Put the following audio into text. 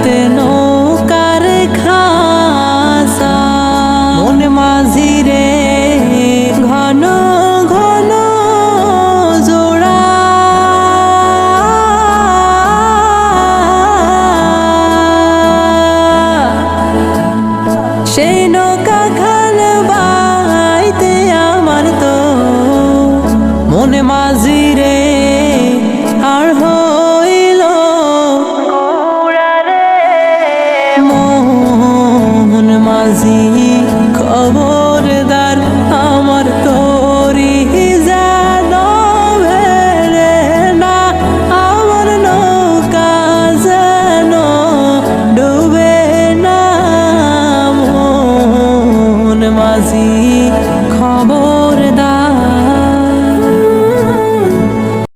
বানাইতে নৌকার খাসা মন মাঝি রে ঘন ঘন জোড়া সেই নৌকা খাল বাইতে আমার তো মন মাঝি রে